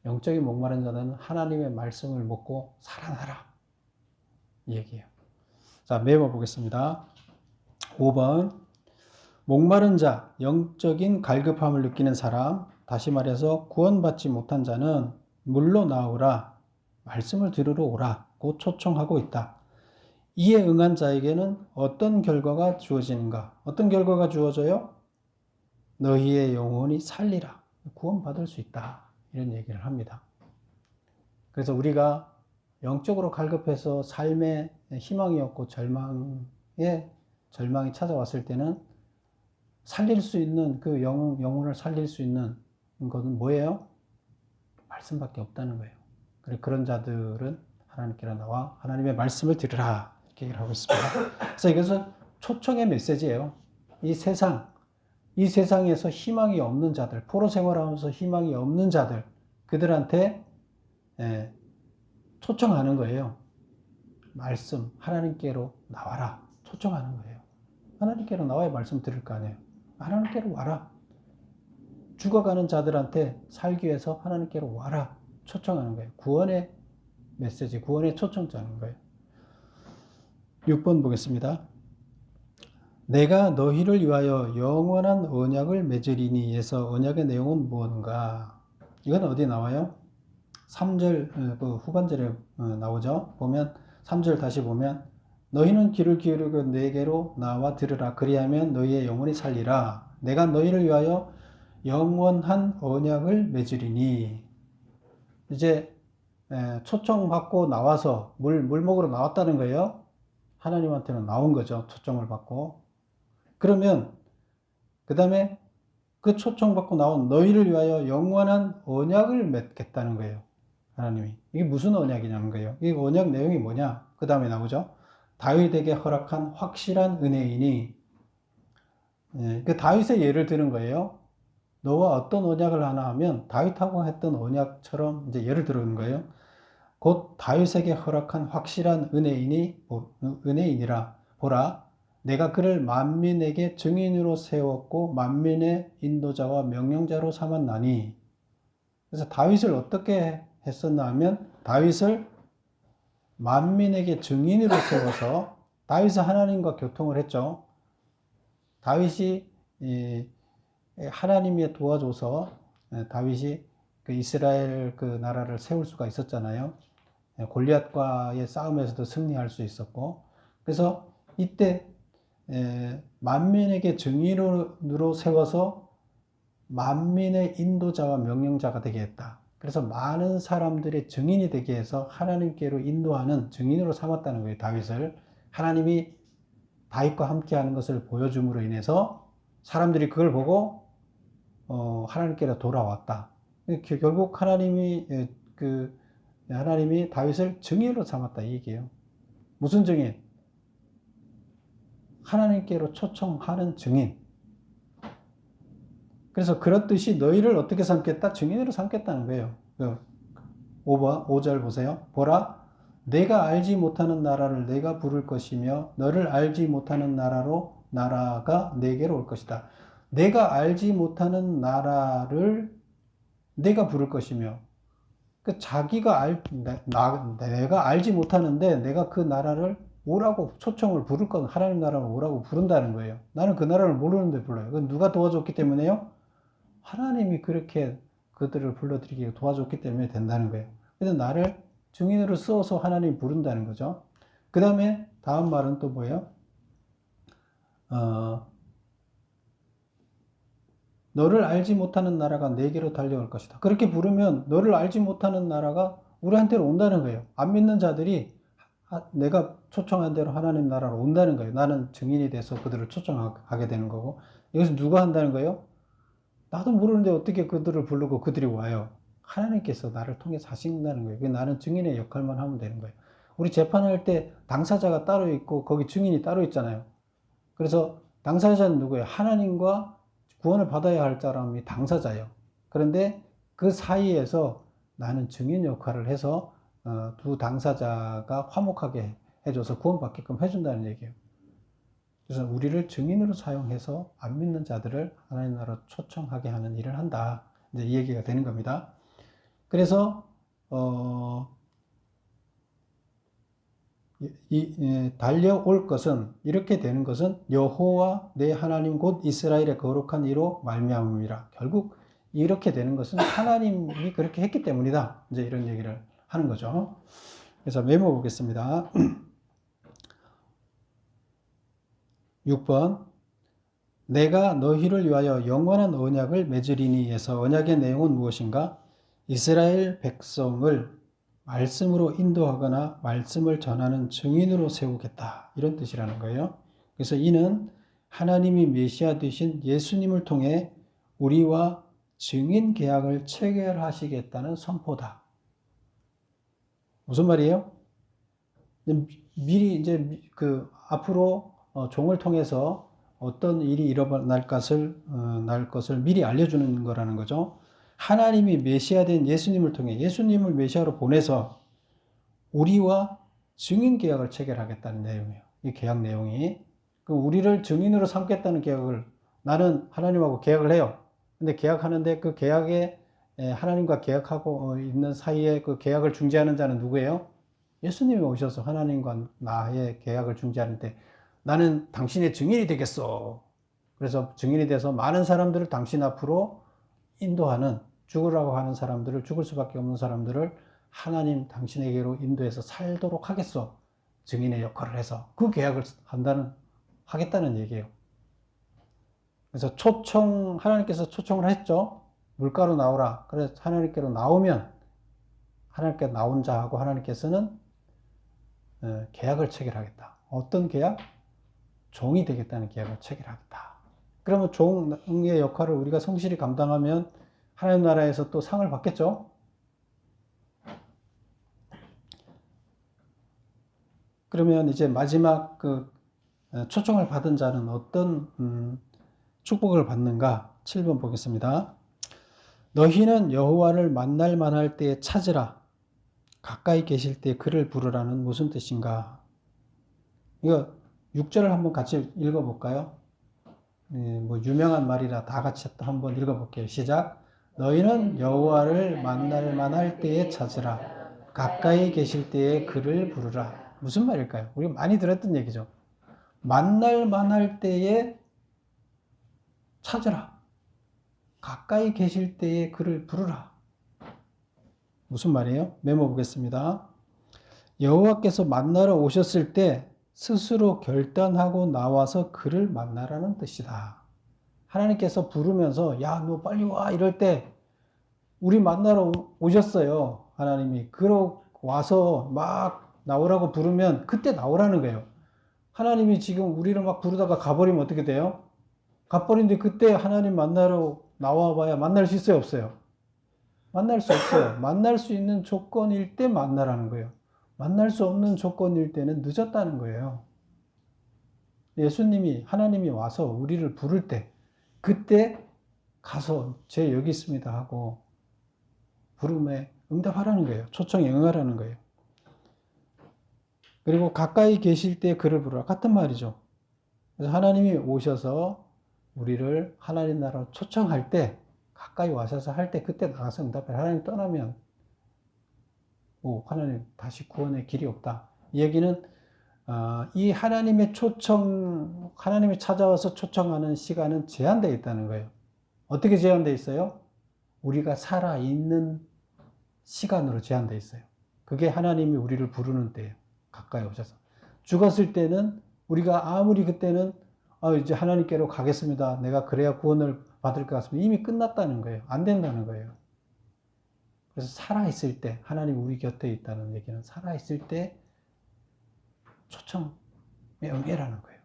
A: 영적인 목마른 자들은 하나님의 말씀을 먹고 살아나라. 이 얘기예요. 자, 메모 보겠습니다. 5번. 목마른 자, 영적인 갈급함을 느끼는 사람, 다시 말해서 구원받지 못한 자는 물로 나오라, 말씀을 들으러 오라, 고 초청하고 있다. 이에 응한 자에게는 어떤 결과가 주어지는가? 어떤 결과가 주어져요? 너희의 영혼이 살리라. 구원받을 수 있다. 이런 얘기를 합니다. 그래서 우리가 영적으로 갈급해서 삶에 희망이 없고 절망이 찾아왔을 때는 살릴 수 있는 그 영혼을 살릴 수 있는 것은 뭐예요? 말씀밖에 없다는 거예요. 그런 자들은 하나님께로 나와 하나님의 말씀을 들으라. 이렇게 얘기를 하고 있습니다. 그래서 이것은 초청의 메시지예요. 이 세상에서 희망이 없는 자들, 포로 생활하면서 희망이 없는 자들, 그들한테 초청하는 거예요. 말씀, 하나님께로 나와라. 초청하는 거예요. 하나님께로 나와야 말씀 들을 거 아니에요. 하나님께로 와라. 죽어가는 자들한테 살기 위해서 하나님께로 와라. 초청하는 거예요. 구원의 메시지, 구원의 초청자는 거예요. 6번 보겠습니다. 내가 너희를 위하여 영원한 언약을 맺으리니에서 언약의 내용은 무엇인가? 이건 어디 나와요? 3절 그 후반절에 나오죠. 보면 3절 다시 보면 너희는 귀를 기울이고 내게로 나와 들으라. 그리하면 너희의 영혼이 살리라. 내가 너희를 위하여 영원한 언약을 맺으리니. 이제 초청받고 나와서 물 먹으러 나왔다는 거예요. 하나님한테는 나온 거죠. 초청을 받고. 그러면 그 다음에 그 초청받고 나온 너희를 위하여 영원한 언약을 맺겠다는 거예요. 하나님이. 이게 무슨 언약이냐는 거예요. 이 언약 내용이 뭐냐? 그 다음에 나오죠. 다윗에게 허락한 확실한 은혜이니. 그 다윗의 예를 드는 거예요. 너와 어떤 언약을 하나 하면 다윗하고 했던 언약처럼 이제 예를 들는 거예요. 곧 다윗에게 허락한 확실한 은혜이니라. 보라, 내가 그를 만민에게 증인으로 세웠고 만민의 인도자와 명령자로 삼았나니. 그래서 다윗을 어떻게 했었나 하면 다윗을 만민에게 증인으로 세워서 다윗은 하나님과 교통을 했죠. 다윗이 하나님이 도와줘서 다윗이 그 이스라엘 그 나라를 세울 수가 있었잖아요. 골리앗과의 싸움에서도 승리할 수 있었고. 그래서 이때 만민에게 증인으로 세워서 만민의 인도자와 명령자가 되게 했다. 그래서 많은 사람들의 증인이 되게 해서 하나님께로 인도하는 증인으로 삼았다는 거예요. 다윗을. 하나님이 다윗과 함께하는 것을 보여줌으로 인해서 사람들이 그걸 보고 하나님께로 돌아왔다. 결국 하나님이 다윗을 증인으로 삼았다 이 얘기예요. 무슨 증인? 하나님께로 초청하는 증인. 그래서 그렇듯이 너희를 어떻게 삼겠다? 증인으로 삼겠다는 거예요. 5절 보세요. 보라, 내가 알지 못하는 나라를 내가 부를 것이며 너를 알지 못하는 나라가 내게로 올 것이다. 내가 알지 못하는 나라를 내가 부를 것이며, 내가 알지 못하는데 내가 그 나라를 오라고 초청을 부를 건 하나님 나라로 오라고 부른다는 거예요. 나는 그 나라를 모르는데 불러요. 그건 누가 도와줬기 때문에요? 하나님이 그렇게 그들을 불러들이게 도와줬기 때문에 된다는 거예요. 그래서 나를 증인으로 써서 하나님이 부른다는 거죠. 그 다음에 다음 말은 또 뭐예요? 너를 알지 못하는 나라가 내게로 달려올 것이다. 그렇게 부르면 너를 알지 못하는 나라가 우리한테로 온다는 거예요. 안 믿는 자들이 내가 초청한 대로 하나님 나라로 온다는 거예요. 나는 증인이 돼서 그들을 초청하게 되는 거고. 여기서 누가 한다는 거예요? 나도 모르는데 어떻게 그들을 부르고 그들이 와요? 하나님께서 나를 통해서 하신다는 거예요. 나는 증인의 역할만 하면 되는 거예요. 우리 재판할 때 당사자가 따로 있고 거기 증인이 따로 있잖아요. 그래서 당사자는 누구예요? 하나님과 구원을 받아야 할 사람이 당사자예요. 그런데 그 사이에서 나는 증인 역할을 해서 두 당사자가 화목하게 해줘서 구원받게끔 해준다는 얘기예요. 그래서 우리를 증인으로 사용해서 안 믿는 자들을 하나님 나라로 초청하게 하는 일을 한다. 이제 이 얘기가 되는 겁니다. 그래서 달려올 것은 이렇게 되는 것은 여호와 내 하나님 곧 이스라엘의 거룩한 이로 말미암음이라. 결국 이렇게 되는 것은 하나님이 그렇게 했기 때문이다. 이제 이런 얘기를 하는 거죠. 그래서 메모 보겠습니다. 6번 내가 너희를 위하여 영원한 언약을 맺으리니에서 언약의 내용은 무엇인가? 이스라엘 백성을 말씀으로 인도하거나 말씀을 전하는 증인으로 세우겠다. 이런 뜻이라는 거예요. 그래서 이는 하나님이 메시아 되신 예수님을 통해 우리와 증인 계약을 체결하시겠다는 선포다. 무슨 말이에요? 미리 이제 그 앞으로 종을 통해서 어떤 일이 일어날 것을 미리 알려주는 거라는 거죠. 하나님이 메시아 된 예수님을 통해 예수님을 메시아로 보내서 우리와 증인 계약을 체결하겠다는 내용이에요. 이 계약 내용이. 그럼 우리를 증인으로 삼겠다는 계약을 나는 하나님하고 계약을 해요. 근데 계약하는데 그 계약에 하나님과 계약하고 있는 사이에 그 계약을 중재하는 자는 누구예요? 예수님이 오셔서 하나님과 나의 계약을 중재하는데 나는 당신의 증인이 되겠어. 그래서 증인이 돼서 많은 사람들을 당신 앞으로 인도하는, 죽으라고 하는 사람들을, 죽을 수밖에 없는 사람들을 하나님 당신에게로 인도해서 살도록 하겠어. 증인의 역할을 해서 그 계약을 하겠다는 얘기예요. 그래서 하나님께서 초청을 했죠. 물가로 나오라. 그래서 하나님께로 나오면 하나님께 나온 자하고 하나님께서는 계약을 체결하겠다. 어떤 계약? 종이 되겠다는 계약을 체결하겠다. 그러면 종의 역할을 우리가 성실히 감당하면 하나님 나라에서 또 상을 받겠죠? 그러면 이제 마지막 초청을 받은 자는 어떤 축복을 받는가? 7번 보겠습니다. 너희는 여호와를 만날 만할 때에 찾으라. 가까이 계실 때 그를 부르라는 무슨 뜻인가? 이거 6절을 한번 같이 읽어볼까요? 뭐 유명한 말이라 다 같이 한번 읽어볼게요. 시작. 너희는 여호와를 만날 만할 때에 찾으라. 가까이 계실 때에 그를 부르라. 무슨 말일까요? 우리가 많이 들었던 얘기죠. 만날 만할 때에 찾으라. 가까이 계실 때에 그를 부르라. 무슨 말이에요? 메모 보겠습니다. 여호와께서 만나러 오셨을 때 스스로 결단하고 나와서 그를 만나라는 뜻이다. 하나님께서 부르면서 야, 너 빨리 와 이럴 때 우리 만나러 오셨어요. 하나님이. 그러고 와서 막 나오라고 부르면 그때 나오라는 거예요. 하나님이 지금 우리를 막 부르다가 가버리면 어떻게 돼요? 가버린데 그때 하나님 만나러 나와봐야 만날 수 있어요? 없어요? 만날 수 없어요. 만날 수 있는 조건일 때 만나라는 거예요. 만날 수 없는 조건일 때는 늦었다는 거예요. 하나님이 와서 우리를 부를 때, 그때 가서 제 여기 있습니다 하고 부름에 응답하라는 거예요. 초청에 응하라는 거예요. 그리고 가까이 계실 때 그를 부르라. 같은 말이죠. 그래서 하나님이 오셔서 우리를 하나님 나라로 초청할 때, 가까이 와셔서 할 때 그때 나가서 응답해. 하나님 떠나면 하나님 다시 구원의 길이 없다. 이 얘기는 이 하나님의 초청, 하나님이 찾아와서 초청하는 시간은 제한되어 있다는 거예요. 어떻게 제한되어 있어요? 우리가 살아있는 시간으로 제한되어 있어요. 그게 하나님이 우리를 부르는 때예요. 가까이 오셔서. 죽었을 때는 우리가 아무리 그때는 이제 하나님께로 가겠습니다. 내가 그래야 구원을 받을 것 같습니다. 이미 끝났다는 거예요. 안 된다는 거예요. 그래서 살아있을 때 하나님 우리 곁에 있다는 얘기는 살아있을 때 초청에 응해라는 거예요.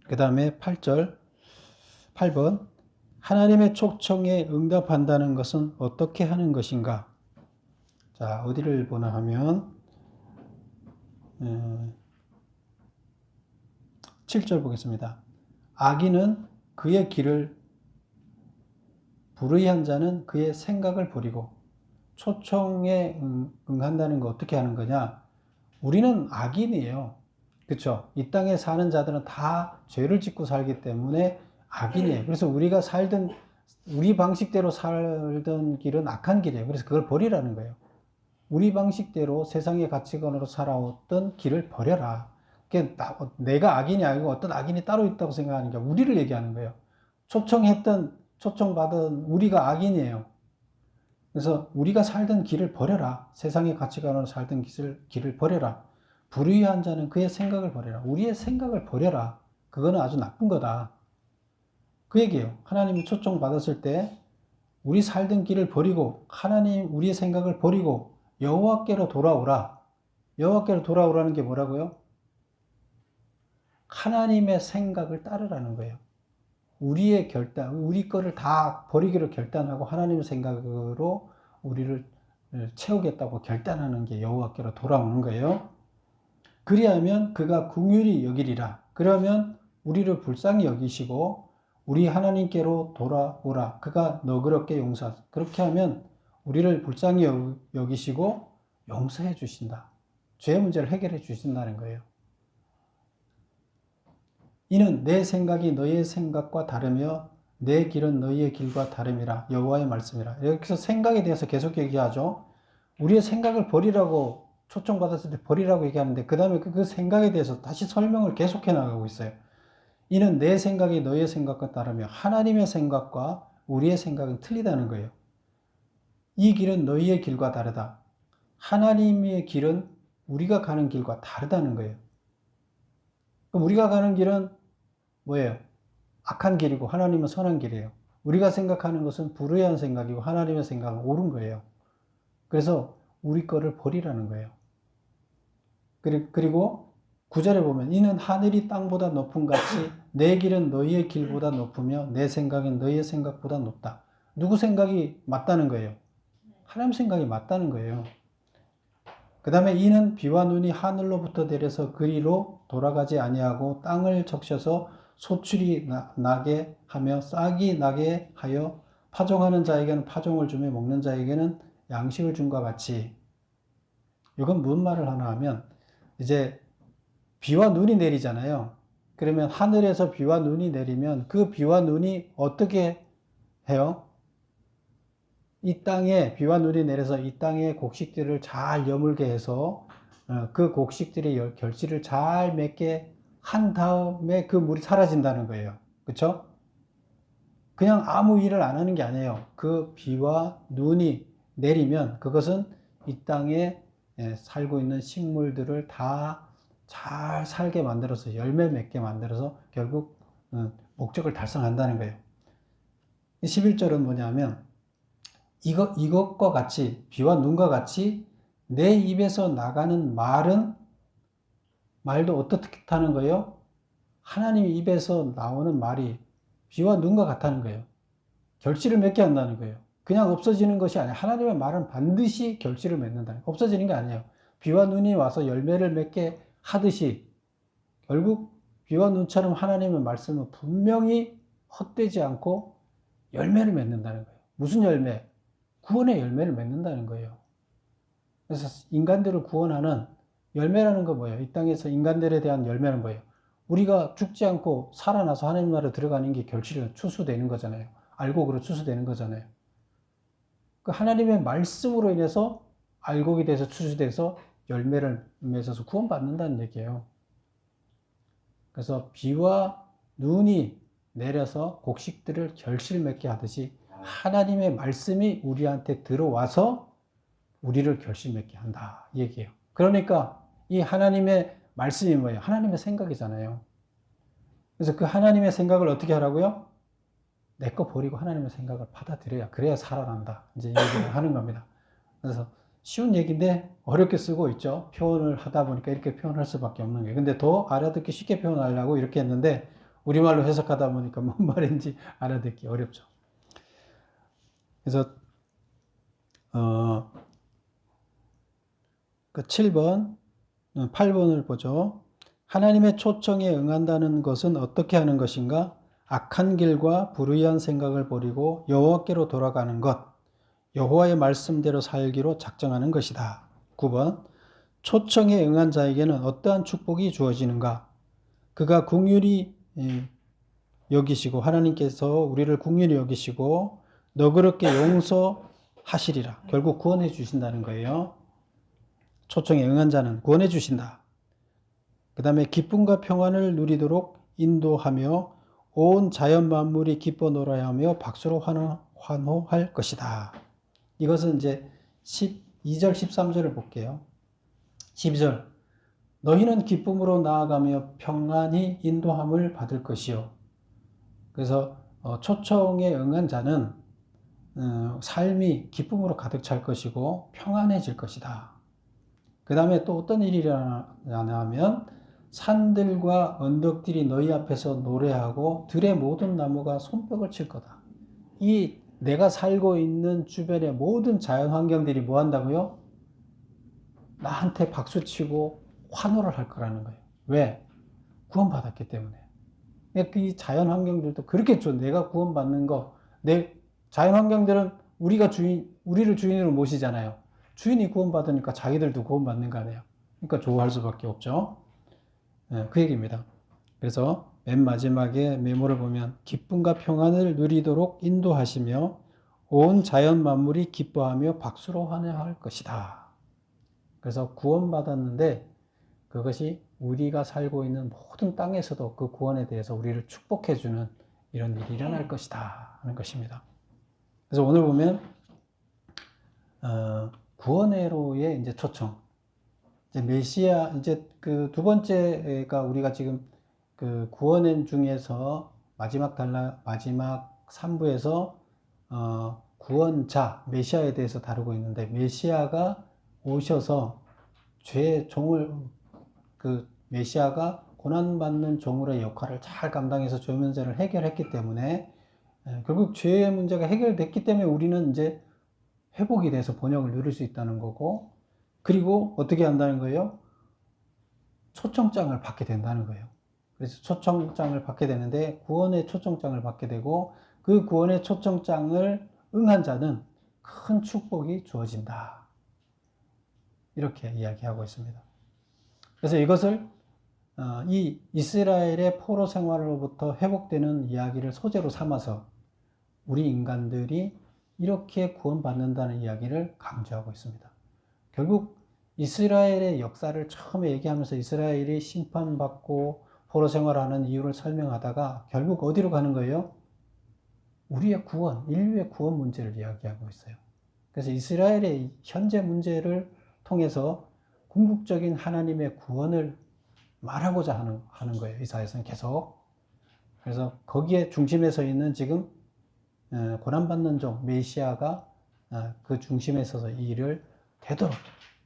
A: 그 다음에 8번 하나님의 초청에 응답한다는 것은 어떻게 하는 것인가? 자, 어디를 보나 하면 7절 보겠습니다. 악인은 그의 길을, 불의한 자는 그의 생각을 버리고. 초청에 응한다는 거 어떻게 하는 거냐? 우리는 악인이에요. 그렇죠? 이 땅에 사는 자들은 다 죄를 짓고 살기 때문에 악인이에요. 그래서 우리가 우리 방식대로 살던 길은 악한 길이에요. 그래서 그걸 버리라는 거예요. 우리 방식대로 세상의 가치관으로 살아왔던 길을 버려라. 내가 악인이 아니고 어떤 악인이 따로 있다고 생각하는 게 우리를 얘기하는 거예요. 초청받은 우리가 악인이에요. 그래서 우리가 살던 길을 버려라. 세상의 가치관으로 살던 길을 버려라. 불의한 자는 그의 생각을 버려라. 우리의 생각을 버려라. 그거는 아주 나쁜 거다. 그 얘기예요. 하나님이 초청받았을 때 우리 살던 길을 버리고 우리의 생각을 버리고 여호와께로 돌아오라. 여호와께로 돌아오라는 게 뭐라고요? 하나님의 생각을 따르라는 거예요. 우리의 우리 거를 다 버리기로 결단하고 하나님의 생각으로 우리를 채우겠다고 결단하는 게 여호와께로 돌아오는 거예요. 그리하면 그가 긍휼히 여기리라. 그러면 우리를 불쌍히 여기시고 우리 하나님께로 돌아오라. 그가 너그럽게 용서하사. 그렇게 하면 우리를 불쌍히 여기시고 용서해 주신다. 죄 문제를 해결해 주신다는 거예요. 이는 내 생각이 너희의 생각과 다르며 내 길은 너희의 길과 다름이라. 여호와의 말씀이라. 여기서 생각에 대해서 계속 얘기하죠. 우리의 생각을 버리라고 초청받았을 때 버리라고 얘기하는데 그 다음에 그 생각에 대해서 다시 설명을 계속해 나가고 있어요. 이는 내 생각이 너희의 생각과 다르며 하나님의 생각과 우리의 생각은 틀리다는 거예요. 이 길은 너희의 길과 다르다. 하나님의 길은 우리가 가는 길과 다르다는 거예요. 그럼 우리가 가는 길은 뭐예요? 악한 길이고 하나님은 선한 길이에요. 우리가 생각하는 것은 불의한 생각이고 하나님의 생각은 옳은 거예요. 그래서 우리 거를 버리라는 거예요. 그리고 9절에 보면 이는 하늘이 땅보다 높은 같이 내 길은 너희의 길보다 높으며 내 생각은 너희의 생각보다 높다. 누구 생각이 맞다는 거예요? 하나님 생각이 맞다는 거예요. 그 다음에 이는 비와 눈이 하늘로부터 내려서 그리로 돌아가지 아니하고 땅을 적셔서 소출이 나게 하며 싹이 나게 하여 파종하는 자에게는 파종을 주며 먹는 자에게는 양식을 줌과 같이. 이건 무슨 말을 하나 하면 이제 비와 눈이 내리잖아요. 그러면 하늘에서 비와 눈이 내리면 그 비와 눈이 어떻게 해요? 이 땅에 비와 눈이 내려서 이 땅의 곡식들을 잘 여물게 해서 그 곡식들의 결실을 잘 맺게 한 다음에 그 물이 사라진다는 거예요. 그렇죠? 그냥 아무 일을 안 하는 게 아니에요. 그 비와 눈이 내리면 그것은 이 땅에 살고 있는 식물들을 다 잘 살게 만들어서 열매 맺게 만들어서 결국 목적을 달성한다는 거예요. 11절은 뭐냐면 이것과 같이 비와 눈과 같이 내 입에서 나가는 말도 어떻게 하는 거예요? 하나님 입에서 나오는 말이 비와 눈과 같다는 거예요. 결실을 맺게 한다는 거예요. 그냥 없어지는 것이 아니라 하나님의 말은 반드시 결실을 맺는다는 거예요. 없어지는 게 아니에요. 비와 눈이 와서 열매를 맺게 하듯이 결국 비와 눈처럼 하나님의 말씀은 분명히 헛되지 않고 열매를 맺는다는 거예요. 무슨 열매? 구원의 열매를 맺는다는 거예요. 그래서 인간들을 구원하는 열매라는 건 뭐예요? 이 땅에서 인간들에 대한 열매는 뭐예요? 우리가 죽지 않고 살아나서 하나님 나라에 들어가는 게 결실은 추수되는 거잖아요. 알곡으로 추수되는 거잖아요. 그 하나님의 말씀으로 인해서 알곡이 돼서 추수돼서 열매를 맺어서 구원받는다는 얘기예요. 그래서 비와 눈이 내려서 곡식들을 결실 맺게 하듯이 하나님의 말씀이 우리한테 들어와서 우리를 결실 맺게 한다 이 얘기예요. 그러니까 이 하나님의 말씀이 뭐예요? 하나님의 생각이잖아요. 그래서 그 하나님의 생각을 어떻게 하라고요? 내 거 버리고 하나님의 생각을 받아들여야, 그래야 살아난다 이제 이 얘기를 하는 겁니다. 그래서 쉬운 얘기인데 어렵게 쓰고 있죠. 표현을 하다 보니까 이렇게 표현할 수밖에 없는 거예요. 근데 더 알아듣기 쉽게 표현하려고 이렇게 했는데 우리말로 해석하다 보니까 뭔 말인지 알아듣기 어렵죠. 그래서 그 7번, 8번을 보죠. 하나님의 초청에 응한다는 것은 어떻게 하는 것인가? 악한 길과 불의한 생각을 버리고 여호와께로 돌아가는 것, 여호와의 말씀대로 살기로 작정하는 것이다. 9번, 초청에 응한 자에게는 어떠한 축복이 주어지는가? 그가 긍휼히 여기시고, 하나님께서 우리를 긍휼히 여기시고 너그럽게 용서하시리라. 결국 구원해 주신다는 거예요. 초청에 응한 자는 구원해 주신다. 그 다음에 기쁨과 평안을 누리도록 인도하며 온 자연 만물이 기뻐 놀아야 하며 박수로 환호할 것이다. 이것은 이제 12절 13절을 볼게요. 12절, 너희는 기쁨으로 나아가며 평안히 인도함을 받을 것이요. 그래서 초청에 응한 자는 삶이 기쁨으로 가득 찰 것이고 평안해질 것이다. 그 다음에 또 어떤 일이 일어나냐면 산들과 언덕들이 너희 앞에서 노래하고 들의 모든 나무가 손뼉을 칠 거다. 이 내가 살고 있는 주변의 모든 자연 환경들이 뭐 한다고요? 나한테 박수치고 환호를 할 거라는 거예요. 왜? 구원받았기 때문에. 이 자연 환경들도 그렇게 좋아. 내가 구원받는 거, 자연 환경들은 우리를 주인으로 모시잖아요. 주인이 구원받으니까 자기들도 구원받는 거 아니에요. 그러니까 좋아할 수밖에 없죠. 그 얘기입니다. 그래서 맨 마지막에 메모를 보면 기쁨과 평안을 누리도록 인도하시며 온 자연 만물이 기뻐하며 박수로 환호할 것이다. 그래서 구원받았는데 그것이 우리가 살고 있는 모든 땅에서도 그 구원에 대해서 우리를 축복해주는 이런 일이 일어날 것이다 하는 것입니다. 그래서 오늘 보면 구원회로의 이제 초청, 이제 메시아, 이제 그 두 번째가 우리가 지금 그 구원회 중에서 마지막 3부에서 구원자 메시아에 대해서 다루고 있는데, 메시아가 오셔서 죄의 종을, 그 메시아가 고난받는 종으로의 역할을 잘 감당해서 죄 문제를 해결했기 때문에, 결국 죄의 문제가 해결됐기 때문에 우리는 이제 회복이 돼서 번영을 누릴 수 있다는 거고, 그리고 어떻게 한다는 거예요? 초청장을 받게 된다는 거예요. 그래서 초청장을 받게 되는데, 구원의 초청장을 받게 되고, 그 구원의 초청장을 응한 자는 큰 축복이 주어진다. 이렇게 이야기하고 있습니다. 그래서 이것을 이 이스라엘의 포로 생활로부터 회복되는 이야기를 소재로 삼아서 우리 인간들이 이렇게 구원받는다는 이야기를 강조하고 있습니다. 결국 이스라엘의 역사를 처음에 얘기하면서 이스라엘이 심판받고 포로 생활하는 이유를 설명하다가 결국 어디로 가는 거예요? 우리의 구원, 인류의 구원 문제를 이야기하고 있어요. 그래서 이스라엘의 현재 문제를 통해서 궁극적인 하나님의 구원을 말하고자 하는 거예요. 이사야서는 계속. 그래서 거기에 중심에 서 있는 지금 고난받는 종 메시아가 그 중심에 서서 이 일을 되도록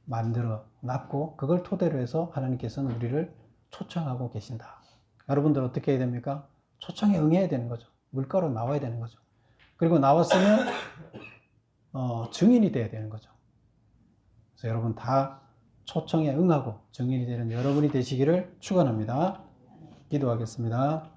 A: 만들어 놨고, 그걸 토대로 해서 하나님께서는 우리를 초청하고 계신다. 여러분들 어떻게 해야 됩니까? 초청에 응해야 되는 거죠. 물가로 나와야 되는 거죠. 그리고 나왔으면 증인이 돼야 되는 거죠. 그래서 여러분 다 초청에 응하고 증인이 되는 여러분이 되시기를 축원합니다. 기도하겠습니다.